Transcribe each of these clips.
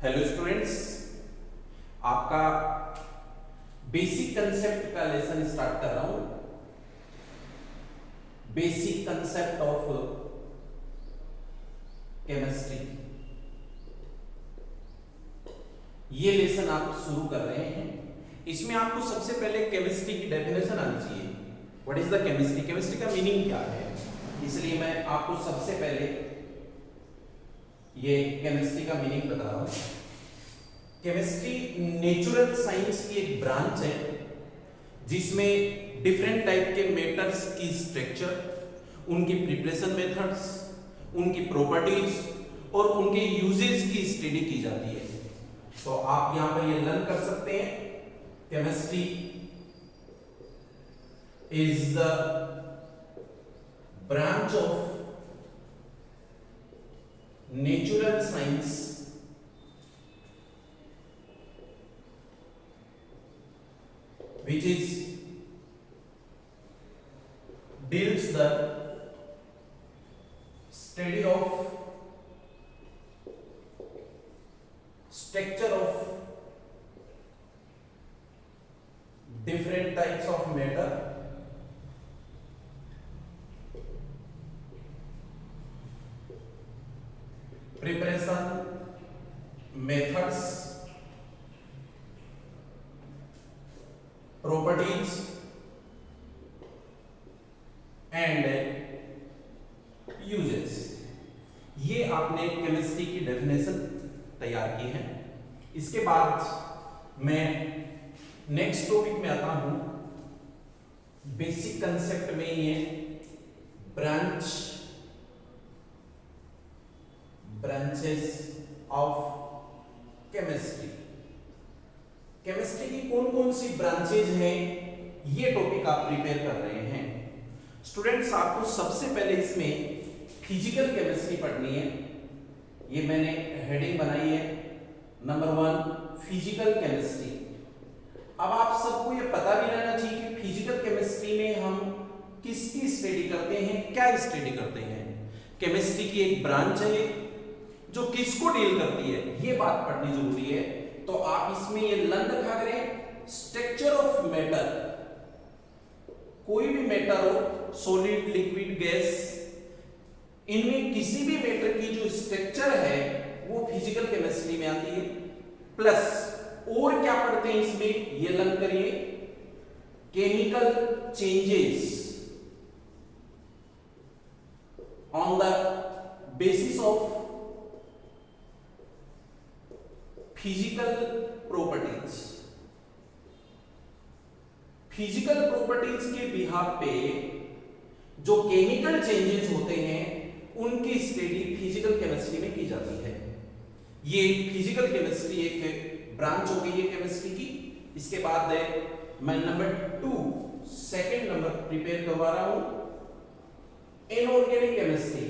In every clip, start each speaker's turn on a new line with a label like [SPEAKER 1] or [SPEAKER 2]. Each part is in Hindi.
[SPEAKER 1] हेलो स्टूडेंट्स, आपका बेसिक कंसेप्ट का लेसन स्टार्ट कर रहा हूं। बेसिक कंसेप्ट ऑफ केमिस्ट्री, ये लेसन आप शुरू कर रहे हैं। इसमें आपको सबसे पहले केमिस्ट्री की डेफिनेशन आनी चाहिए। What is the chemistry, chemistry का मीनिंग क्या है। इसलिए मैं आपको सबसे पहले ये केमिस्ट्री का मीनिंग बता रहा हूं। केमिस्ट्री नेचुरल साइंस की एक ब्रांच है जिसमें डिफरेंट टाइप के मेटल्स की स्ट्रक्चर, उनकी प्रिपरेशन मेथड्स, उनकी प्रॉपर्टीज और उनके यूजेस की स्टडी की जाती है। तो आप यहां पर ये लर्न कर सकते हैं, chemistry is the branch of natural science which is deals the study of structure of different types of matter, preparation methods, properties and uses। ये आपने केमिस्ट्री की डेफिनेशन तैयार की है। इसके बाद मैं नेक्स्ट टॉपिक में आता हूं। बेसिक कंसेप्ट में ये ब्रांचेस ऑफ केमिस्ट्री, केमिस्ट्री की कौन कौन सी ब्रांचेज हैं, ये टॉपिक आप प्रिपेयर कर रहे हैं। स्टूडेंट्स, आपको सबसे पहले इसमें फिजिकल केमिस्ट्री पढ़नी है। ये मैंने हेडिंग बनाई है, नंबर 1 फिजिकल केमिस्ट्री। अब आप सबको ये पता भी रहना चाहिए कि फिजिकल केमिस्ट्री में हम किसकी स्टडी करते हैं, क्या स्टडी करते हैं। केमिस्ट्री की एक ब्रांच है जो किसको डील करती है, ये बात पढ़नी जरूरी है। तो आप इसमें ये लर्न रखा करें, स्ट्रक्चर ऑफ मैटर। कोई भी मैटर हो, सॉलिड, लिक्विड, गैस, इनमें किसी भी मैटर की जो स्ट्रक्चर है वो फिजिकल केमिस्ट्री में आती है। प्लस और क्या पढ़ते हैं इसमें, ये लर्न करिए, chemical changes on the basis of physical properties. Physical properties के बिहाफ पे जो केमिकल चेंजेस होते हैं उनकी स्टडी फिजिकल केमिस्ट्री में की जाती है। ये फिजिकल केमिस्ट्री एक ब्रांच हो गई है केमिस्ट्री की। इसके बाद मैं नंबर 2 सेकंड नंबर प्रिपेयर करवा रहा हूं, इनऑर्गेनिक केमिस्ट्री।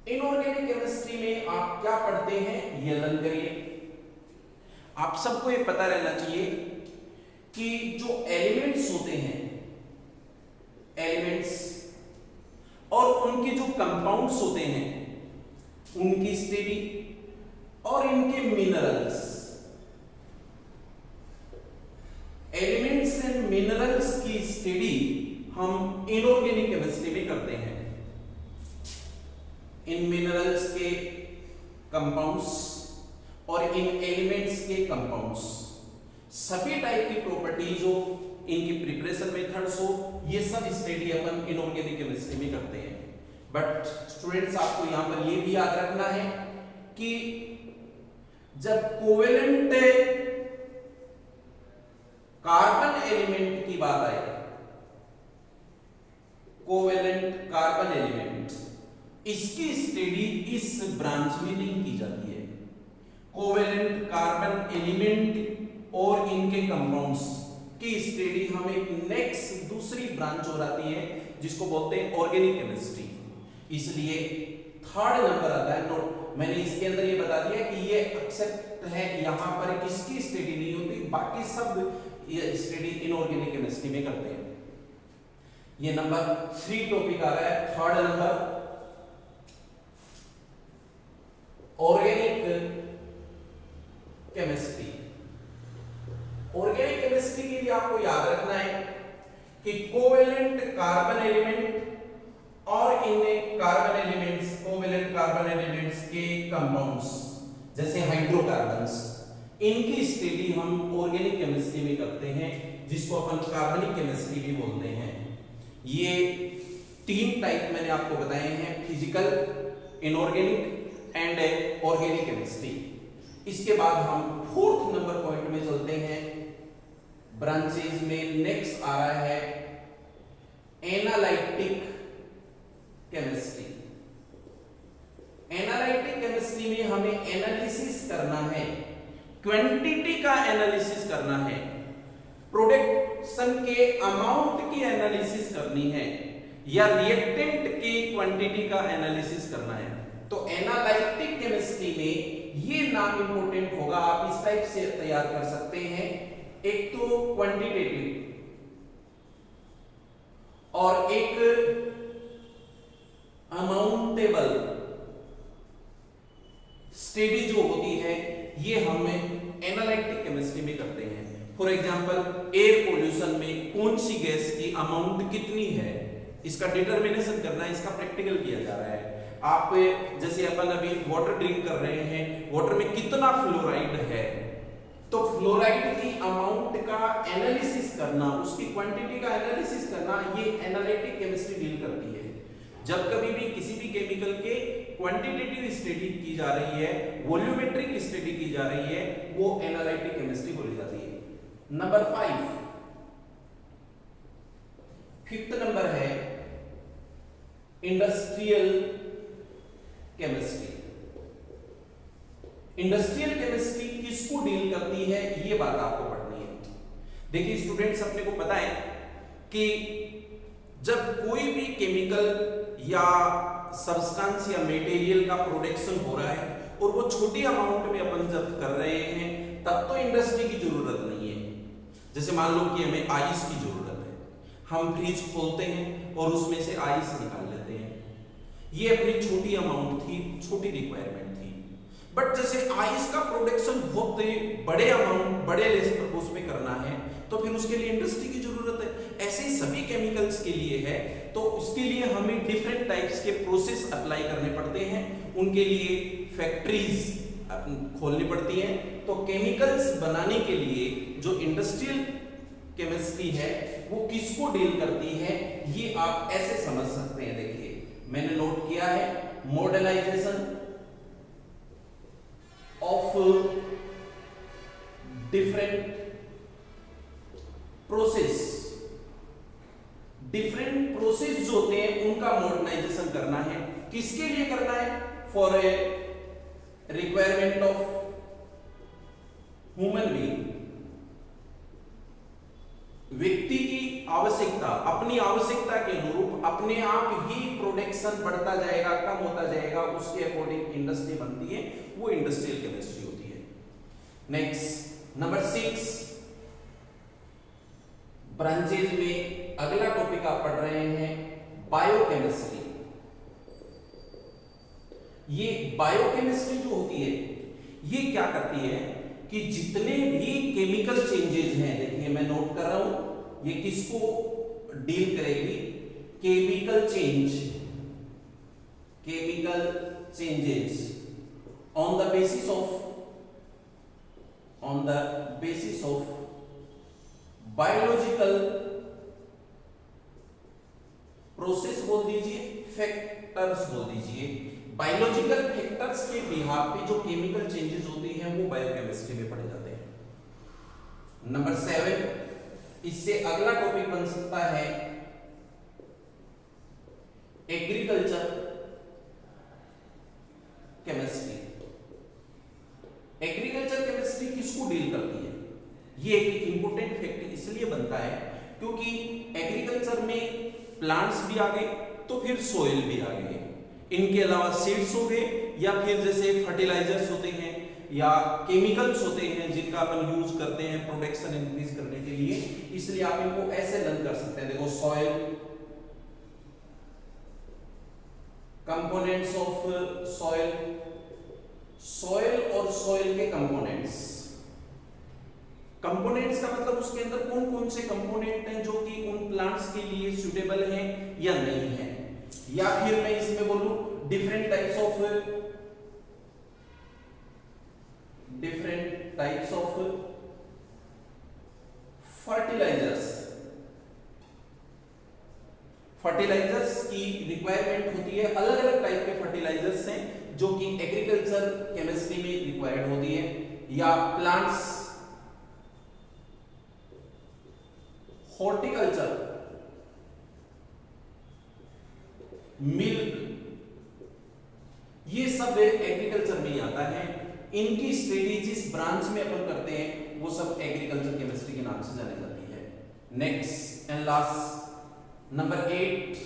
[SPEAKER 1] इनऑर्गेनिक केमिस्ट्री में आप क्या पढ़ते हैं, ये लर्न करिए। आप सबको ये पता रहना चाहिए कि जो एलिमेंट्स होते हैं, एलिमेंट्स और उनके जो कंपाउंड्स होते हैं उनकी स्टडी, और इनके मिनरल्स, एलिमेंट्स एंड मिनरल्स की स्टडी हम इनऑर्गेनिक केमिस्ट्री में करते हैं। इन मिनरल्स के कंपाउंड्स और इन एलिमेंट्स के कंपाउंड्स, सभी टाइप की प्रॉपर्टीज हो, इनकी प्रिपरेशन मेथड्स हो, ये सब स्टडी अपन इनऑर्गेनिक केमिस्ट्री में करते हैं। बट स्टूडेंट्स, आपको यहां पर ये भी याद रखना है कि जब कोवेलेंट कार्बन एलिमेंट की बात आए, कोवेलेंट कार्बन एलिमेंट, इसकी स्टडी इस ब्रांच में नहीं की जाती है। कोवेलेंट कार्बन एलिमेंट और इनके कंपाउंड्स की स्टडी हमें नेक्स्ट दूसरी ब्रांच हो जाती है जिसको बोलते हैं ऑर्गेनिक केमिस्ट्री। इसलिए थर्ड नंबर आता है। नोट, मैंने इसके अंदर ये बता दिया कि ये एक्सेप्ट है, यहां पर इसकी स्टडी नहीं होती, बाकी सब ये स्टडी इनऑर्गेनिक केमिस्ट्री में करते हैं। ये नंबर 3 टॉपिक आ रहा है, third number carbon elements, covalent carbon elements के कंपाउंड्स जैसे हाइड्रोकार्बन्स, इनकी स्टडी हम ऑर्गेनिक केमिस्ट्री में करते हैं, जिसको अपन कार्बनिक केमिस्ट्री भी बोलते हैं। ये 3 टाइप मैंने आपको बताए हैं, physical, inorganic and organic chemistry. इसके बाद हम 4th नंबर पॉइंट में चलते हैं। ब्रांचेज में नेक्स्ट आ रहा है एनालिटिक केमिस्ट्री। एनालिटिक केमिस्ट्री में हमें एनालिसिस करना है, क्वांटिटी का एनालिसिस करना है, प्रोडक्शन के अमाउंट की एनालिसिस करनी है, या रिएक्टेंट की क्वांटिटी का एनालिसिस करना है। तो एनालिटिक केमिस्ट्री में ये नाम इंपॉर्टेंट होगा, आप इस टाइप से तैयार कर सकते हैं। एक तो क्वांटिटेटिव और एक अमाउंटेबल स्टडी जो होती है, ये हम एनालिटिक केमिस्ट्री में करते हैं। फॉर एग्जांपल, एयर पोल्यूशन में कौन सी गैस की अमाउंट कितनी है, इसका डिटरमिनेशन करना है, इसका प्रैक्टिकल किया जा रहा है। आप जैसे अपन अभी वाटर ड्रिंक कर रहे हैं, वाटर में कितना फ्लोराइड है, तो फ्लोराइड की अमाउंट का एनालिसिस करना, उसकी क्वांटिटी का एनालिसिस करना, ये एनालिटिक केमिस्ट्री डील करती है। जब कभी भी किसी भी केमिकल के क्वांटिटेटिव स्टडी की जा रही है, वॉल्यूमेट्रिक स्टडी की जा रही है, वो एनालिटिक केमिस्ट्री बोली जाती है। नंबर 5th नंबर है इंडस्ट्रियल केमिस्ट्री। इंडस्ट्रियल केमिस्ट्री किसको डील करती है, ये बात आपको पढ़नी है। देखिए स्टूडेंट्स, अपने को पता है कि जब कोई भी केमिकल या सब्सटेंस या मटेरियल का प्रोडक्शन हो रहा है और वो छोटी अमाउंट में अपन जब कर रहे हैं, तब तो इंडस्ट्री की जरूरत नहीं है। जैसे मान लो कि हमें आइस की जरूरत है, हम फ्रिज खोलते हैं और उसमें से आइस निकाल लेते हैं, ये अपनी छोटी अमाउंट थी, छोटी रिक्वायरमेंट थी। बट जैसे आइस का प्रोडक्शन बहुत बड़े अमाउंट, बड़े लेस पर्पस में करना है, तो फिर उसके लिए इंडस्ट्री की जरूरत है। ऐसे ही सभी केमिकल्स के लिए है, तो उसके लिए हमें डिफरेंट टाइप्स के प्रोसेस अप्लाई करने पड़ते हैं, उनके लिए फैक्ट्रीज खोलनी पड़ती हैं। तो केमिकल्स बनाने के लिए जो इंडस्ट्रियल केमिस्ट्री है, वो किसको डील करती है, ये आप ऐसे समझ सकते हैं। देखिए मैंने नोट किया है, modernization of different process, different process जो होते हैं उनका मॉडर्नाइजेशन करना है। किसके लिए करना है? For a requirement of human being, व्यक्ति की आवश्यकता, अपनी आवश्यकता के अनुरूप अपने आप ही प्रोडक्शन बढ़ता जाएगा, कम होता जाएगा, उसके अकॉर्डिंग इंडस्ट्री बनती है, वो इंडस्ट्रियल केमिस्ट्री होती है। नेक्स्ट नंबर 6 ब्रांचेज में अगला टॉपिक आप पढ़ रहे हैं बायोकेमिस्ट्री। ये बायोकेमिस्ट्री जो होती है, ये क्या करती है कि जितने भी केमिकल चेंजेस हैं, देखिए मैं नोट कर रहा हूं, ये किसको डील करेगी? Chemical change, chemical changes on the basis of biological process बोल दीजिए, फैक्टर्स बोल दीजिए। बायोलॉजिकल फैक्टर्स के बिहाफ पे जो केमिकल चेंजेस होते हैं वो बायोकेमिस्ट्री में पढ़े जाते हैं। नंबर 7, इससे अगला टॉपिक बन सकता है एग्रीकल्चर केमिस्ट्री। एग्रीकल्चर केमिस्ट्री किसको डील करती है? ये एक इंपॉर्टेंट फैक्ट इसलिए बनता है क्योंकि एग्रीकल्चर में प्लांट्स भी आ गए, तो फिर सोइल भी आ गए, इनके अलावा सीड्स हो गए, या फिर जैसे फर्टिलाइजर्स होते हैं या केमिकल्स होते हैं जिनका अपन यूज करते हैं प्रोडक्शन इंक्रीज करने के लिए। इसलिए आप इनको ऐसे लर्न कर सकते हैं। देखो soil, components of soil, soil और सॉइल के कंपोनेंट्स। कंपोनेंट्स का मतलब उसके अंदर कौन कौन से कंपोनेंट हैं जो कि उन प्लांट्स के लिए सुटेबल हैं या नहीं है, या फिर मैं इसमें बोलूं different types of फर्टिलाइजर्स की रिक्वायरमेंट होती है। अलग अलग टाइप के फर्टिलाइजर्स हैं जो कि एग्रीकल्चर केमिस्ट्री में रिक्वायर्ड होती है, या प्लांट्स हॉर्टिकल्चर, मिल्क, ये सब एग्रीकल्चर में ही आता है। इनकी स्टडी जिस ब्रांच में अपन करते हैं वो सब एग्रीकल्चर केमिस्ट्री के नाम से जानी जाती है। नेक्स्ट एंड लास्ट नंबर 8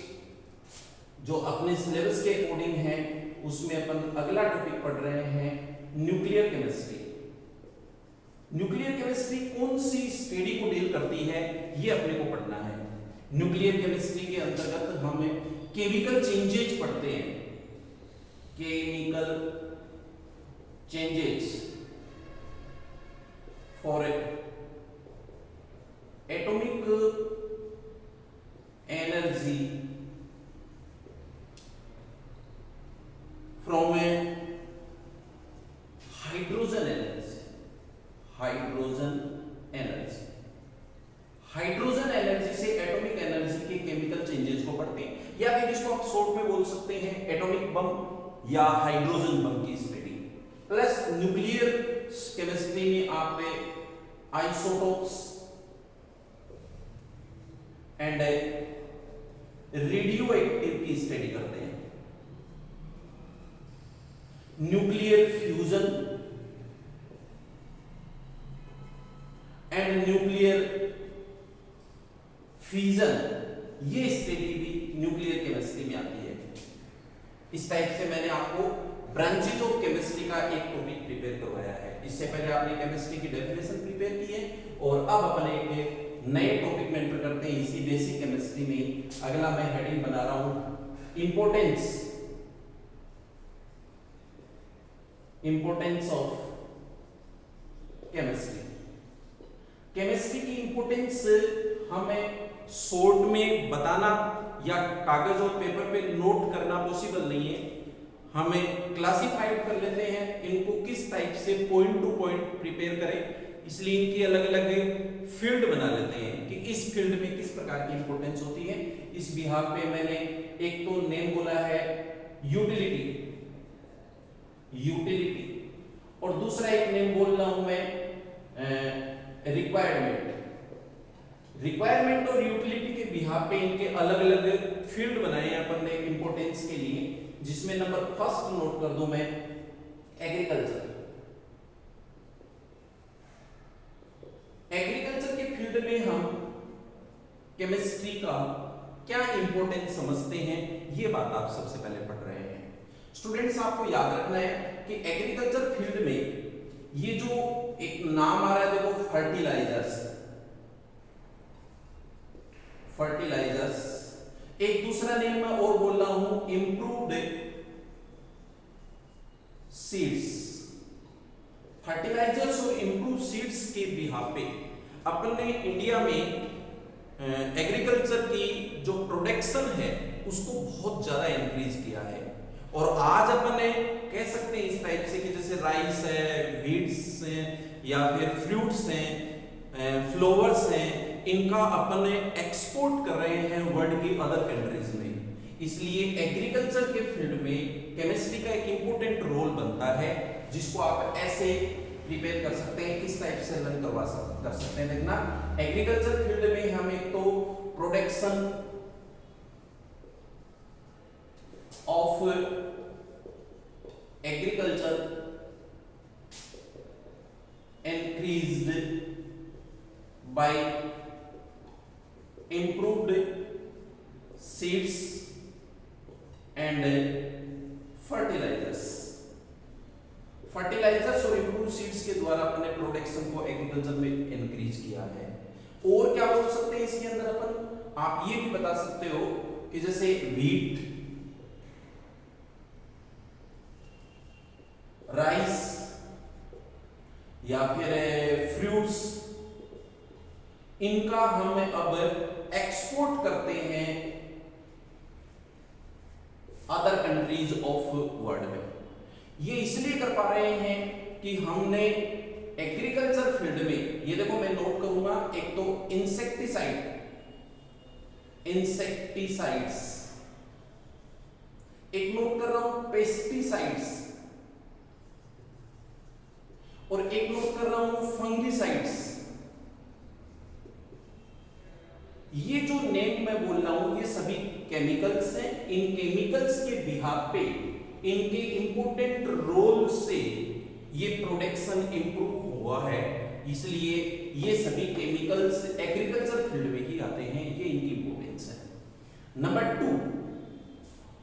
[SPEAKER 1] जो अपने सिलेबस के अकॉर्डिंग है, उसमें अपन अगला टॉपिक पढ़ रहे हैं न्यूक्लियर केमिस्ट्री। न्यूक्लियर केमिस्ट्री कौन सी स्टडी को डील करती है ये अपने को पढ़ना है। न्यूक्लियर केमिस्ट्री के अंतर्गत हम केमिकल चेंजेज पढ़ते हैं, chemical changes for atomic energy from hydrogen energy, hydrogen energy से एटॉमिक एनर्जी के केमिकल चेंजेस को पढ़ते हैं, या फिर इसको आप शॉर्ट में बोल सकते हैं एटॉमिक बम या हाइड्रोजन बम की स्टडी। प्लस न्यूक्लियर केमिस्ट्री में आप आइसोटोप्स एंड रेडियो एक्टिव की स्टडी करते हैं, nuclear fusion and nuclear fission, ये स्टडी भी न्यूक्लियर केमिस्ट्री में आती है। इस टाइप से मैंने आपको ब्रांचेज ऑफ केमिस्ट्री का एक टॉपिक प्रिपेयर करवाया है। इससे पहले आपने केमिस्ट्री की डेफिनेशन प्रिपेयर की है, और अब अपन एक नए टॉपिक में एंटर करते हैं इसी बेसिक केमिस्ट्री में। अगला मैं हेडिंग बना रहा हूं इंपोर्टेंस ऑफ केमिस्ट्री। केमिस्ट्री की इंपोर्टेंस हमें शॉर्ट में बताना या कागज और पेपर पे नोट करना पॉसिबल नहीं है। हमें क्लासिफाइड कर लेते हैं इनको किस टाइप से पॉइंट टू पॉइंट प्रिपेयर करें, इसलिए इनकी अलग अलग फील्ड बना लेते हैं कि इस फील्ड में किस प्रकार की इंपोर्टेंस होती है। इस बिहाफ पे मैंने एक तो नेम बोला है यूटिलिटी, और दूसरा एक नेम बोल रहा हूं मैं रिक्वायरमेंट और यूटिलिटी के बिहाफ पे इनके अलग अलग फील्ड बनाए हैं अपन ने इंपोर्टेंस के लिए, जिसमें नंबर फर्स्ट नोट कर दूं मैं एग्रीकल्चर के फील्ड में हम केमिस्ट्री का क्या इंपोर्टेंस समझते हैं, ये बात आप सबसे पहले पढ़ रहे हैं। स्टूडेंट्स आपको याद रखना है कि एग्रीकल्चर फील्ड में ये जो एक नाम आ रहा है देखो फर्टिलाइजर्स, एक दूसरा नेम मैं और बोल रहा हूं इंप्रूव्ड सीड्स। फर्टिलाइजर्स और इंप्रूव्ड सीड्स के बिहाफ पे अपन ने इंडिया में एग्रीकल्चर की जो प्रोडक्शन है उसको बहुत ज्यादा इंक्रीज किया है, और आज अपन ने कह सकते हैं इस टाइप से कि जैसे राइस है, वीट्स हैं, या फिर फ्रूट्स हैं, फ्लावर्स हैं, इनका अपन एक्सपोर्ट कर रहे हैं वर्ल्ड की अदर कंट्रीज में। इसलिए एग्रीकल्चर के फील्ड में केमिस्ट्री का एक इंपॉर्टेंट रोल बनता है, जिसको आप ऐसे प्रिपेयर कर सकते हैं, किस टाइप से लर्न कर सकते हैं। देखना एग्रीकल्चर फील्ड में हम एक तो production of agriculture increased by improved seeds and fertilizers और improved seeds के द्वारा अपने प्रोडक्शन को एग्रीकल्चर में इंक्रीज किया है। और क्या बोल सकते हैं इसके अंदर अपन, आप ये भी बता सकते हो कि जैसे वीट, राइस या फिर फ्रूट्स, इनका हम अब एक्सपोर्ट करते हैं अदर कंट्रीज ऑफ वर्ल्ड में। ये इसलिए कर पा रहे हैं कि हमने एग्रीकल्चर फील्ड में, ये देखो मैं नोट करूंगा, एक तो इंसेक्टिसाइड्स, एक नोट कर रहा हूं पेस्टिसाइड्स, और एक नोट कर रहा हूं फंगिसाइड्स। ये जो नेम मैं बोल रहा हूं ये सभी केमिकल्स हैं। इन केमिकल्स के बिहाफ पे, इनके इंपोर्टेंट रोल से ये प्रोडक्शन इंप्रूव हुआ है, इसलिए ये सभी केमिकल्स एग्रीकल्चर फील्ड में ही आते हैं, ये इनकी इंपोर्टेंस है। नंबर 2,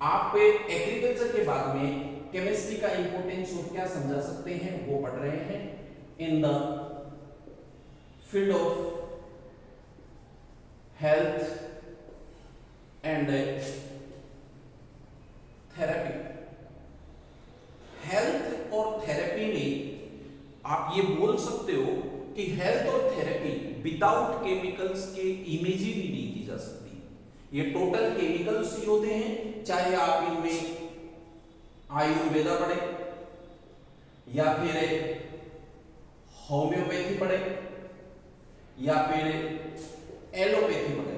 [SPEAKER 1] आप एग्रीकल्चर के बाद में केमिस्ट्री का इंपोर्टेंस और क्या समझा सकते हैं वो पढ़ रहे हैं। In the field of health and therapy. Health और थेरेपी में आप ये बोल सकते हो कि हेल्थ और थेरेपी विदाउट केमिकल्स के इमेजिन ही नहीं की जा सकती। ये टोटल केमिकल्स ही होते हैं, चाहे आप इनमें आयुर्वेदा पढ़े या फिर होम्योपैथी पढ़े या फिर एलोपैथी पढ़े।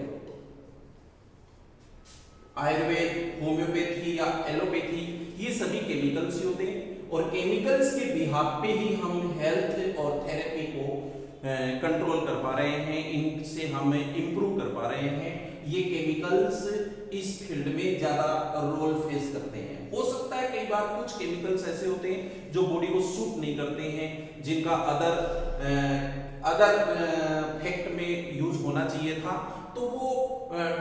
[SPEAKER 1] आयुर्वेद, होम्योपैथी या एलोपैथी, ये सभी केमिकल्स ही होते हैं, और केमिकल्स के बिहाफ पे ही हम हेल्थ और थेरेपी को कंट्रोल कर पा रहे हैं, इनसे हम इंप्रूव कर पा रहे हैं। ये केमिकल्स इस फील्ड में ज्यादा रोल फेस करते हैं। हो सकता है कई बार कुछ केमिकल्स ऐसे होते हैं जो बॉडी को सूट नहीं करते हैं, जिनका अदर फैक्ट में यूज होना चाहिए था, तो वो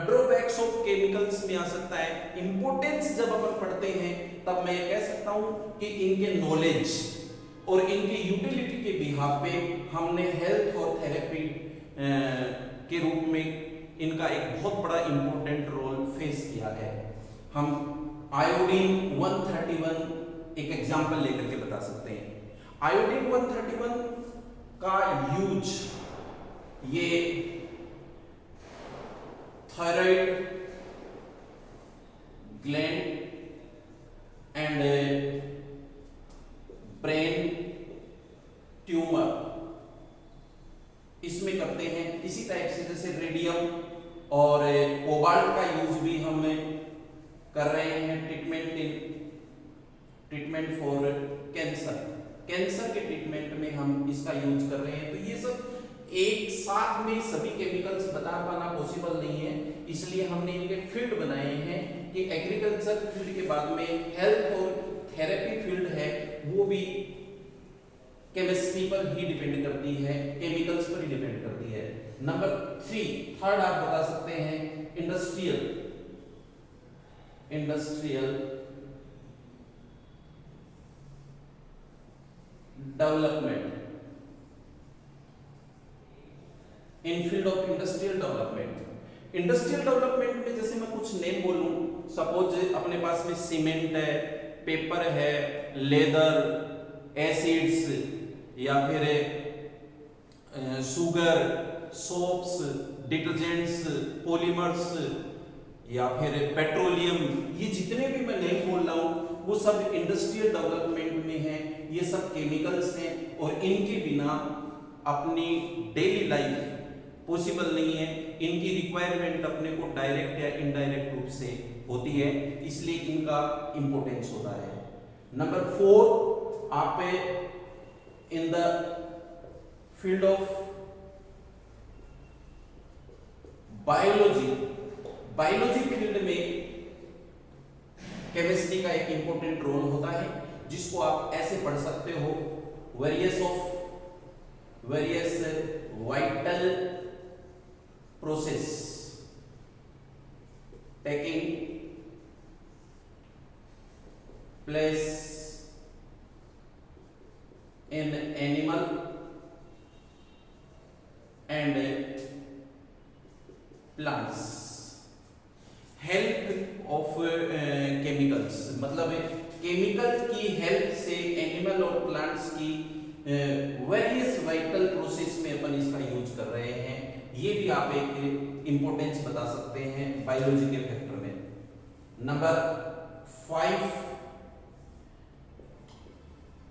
[SPEAKER 1] ड्रॉबैक्स ऑफ केमिकल्स में आ सकता है। इंपोर्टेंस जब अपन पढ़ते हैं तब मैं ये कह सकता हूं कि इनके नॉलेज और इनकी यूटिलिटी के बिहाफ पे हमने हेल्थ और थेरेपी के रूप में इनका एक बहुत बड़ा इंपॉर्टेंट रोल फेस किया है। हम आयोडीन 131 एक एग्जांपल लेकर के बता सकते हैं। आयोडीन 131 का यूज ये thyroid gland and brain tumour इसमें करते हैं। इसी टाइप से जैसे रेडियम और कोबाल्ट का यूज भी हम कर रहे हैं ट्रीटमेंट फॉर कैंसर के ट्रीटमेंट में हम इसका यूज कर रहे हैं। तो ये सब एक साथ में सभी केमिकल्स बता पाना पॉसिबल नहीं है, इसलिए हमने इनके फील्ड बनाए हैं कि एग्रीकल्चर फील्ड के बाद में हेल्थ और थेरेपी फील्ड है, वो भी केमिस्ट्री पर ही डिपेंड करती है, केमिकल्स पर ही डिपेंड करती है। नंबर 3, थर्ड आप बता सकते हैं industrial development. In field of industrial development में जैसे मैं कुछ नेम बोलूं, सपोज अपने पास में सीमेंट है, पेपर है, लेदर, एसिड्स या फिर शुगर, सोप्स, डिटर्जेंट्स, पॉलीमर्स या फिर पेट्रोलियम, ये जितने भी मैं नेम बोल रहा हूं वो सब इंडस्ट्रियल डेवलपमेंट में है। ये सब केमिकल्स हैं और इनके बिना अपनी डेली लाइफ पॉसिबल नहीं है। इनकी रिक्वायरमेंट अपने को डायरेक्ट या इनडायरेक्ट रूप से होती है, इसलिए इनका इंपॉर्टेंस होता है। नंबर 4, आप in the field of biology field में केमिस्ट्री का एक इंपॉर्टेंट रोल होता है, जिसको आप ऐसे पढ़ सकते हो, various vital process taking place in animal and plants. Help of chemicals मतलब केमिकल की हेल्प से एनिमल और प्लांट्स की वेरियस वाइटल प्रोसेस में अपन इसका यूज कर रहे हैं। ये भी आप एक इंपॉर्टेंस बता सकते हैं बायोलॉजी के फैक्टर में। Number 5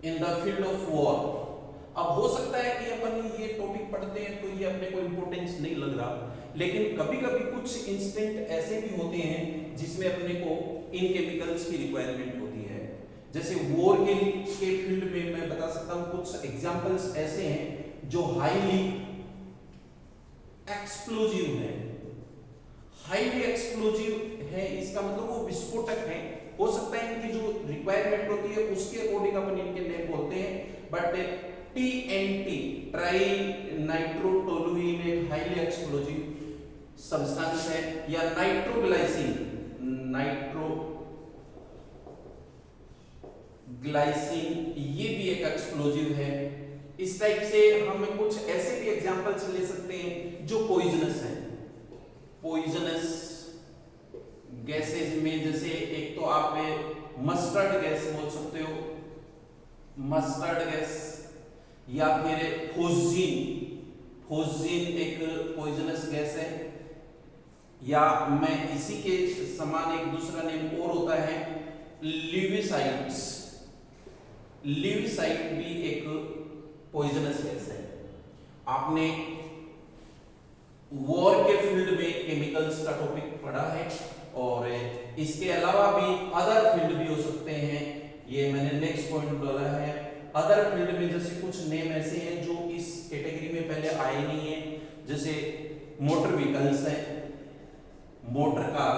[SPEAKER 1] in the field of war. अब हो सकता है कि अपन ये टॉपिक पढ़ते हैं तो ये अपने को इंपॉर्टेंस नहीं लग रहा, लेकिन कभी कभी कुछ इंस्टेंट ऐसे भी होते हैं जिसमें अपने को इन केमिकल्स की रिक्वायरमेंट होती है। जैसे वॉर के फील्ड में मैं बता सकता हूं कुछ एग्जांपल्स ऐसे हैं जो हाईली एक्सप्लोजिव है। हाईली एक्सप्लोजिव है इसका मतलब वो विस्फोटक है। हो सकता है इनकी जो रिक्वायरमेंट होती है उसके अकॉर्डिंग अपन इनके नेम बोलते हैं, बट टीएनटी ट्राई नाइट्रोटोलुइन एक हाईली एक्सप्लोजिव सब्सटेंस है, या नाइट्रोग्लाइसिन ये भी एक एक्सप्लोजिव है। इस टाइप से हम कुछ ऐसे भी एग्जांपल्स ले सकते हैं जो पॉइजनस है। पॉइजनस गैसेज में जैसे एक तो आप मस्टर्ड गैस बोल सकते हो, मस्टर्ड गैस, या फिर फोजिन एक पॉइजनस गैस है, या मैं इसी के समान एक दूसरा नेम और होता है लिविसाइड भी एक पॉइजनस गैस है। आपने वॉर के फील्ड में केमिकल्स का टॉपिक पढ़ा है, और इसके अलावा भी अदर फील्ड भी हो सकते हैं। ये मैंने नेक्स्ट पॉइंट बोला है, अदर फील्ड में जैसे कुछ नेम ऐसे हैं जो इस कैटेगरी में पहले आए नहीं है, जैसे मोटर व्हीकल्स है, मोटर कार,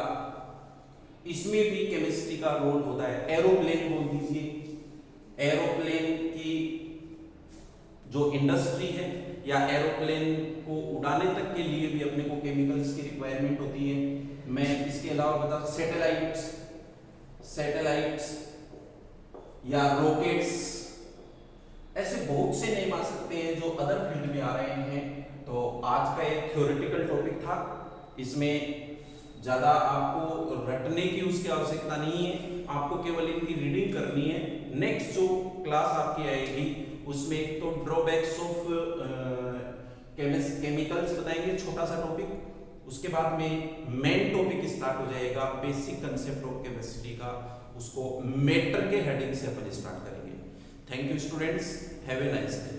[SPEAKER 1] इसमें भी केमिस्ट्री का रोल होता है। एरोप्लेन बोल दीजिए, एरोप्लेन की जो इंडस्ट्री है या एरोप्लेन को उड़ाने तक के लिए भी अपने को केमिकल्स की रिक्वायरमेंट होती है। मैं इसके अलावा बता सैटेलाइट्स या रॉकेट्स, ऐसे बहुत से नेम आ सकते हैं जो अदर फील्ड में आ रहे हैं। तो आज का एक थ्योरेटिकल टॉपिक था, इसमें ज्यादा आपको रटने की उसकी आवश्यकता नहीं है, आपको केवल इनकी रीडिंग करनी है। नेक्स्ट जो क्लास आपकी आएगी उसमें एक तो ड्रॉबैक्स ऑफ केमिकल्स बताएंगे, छोटा सा टॉपिक, उसके बाद में मेन टॉपिक स्टार्ट हो जाएगा बेसिक कंसेप्ट ऑफ केमिस्ट्री का, उसको मैटर के हेडिंग से अपन स्टार्ट करेंगे। Thank you students, have a nice day.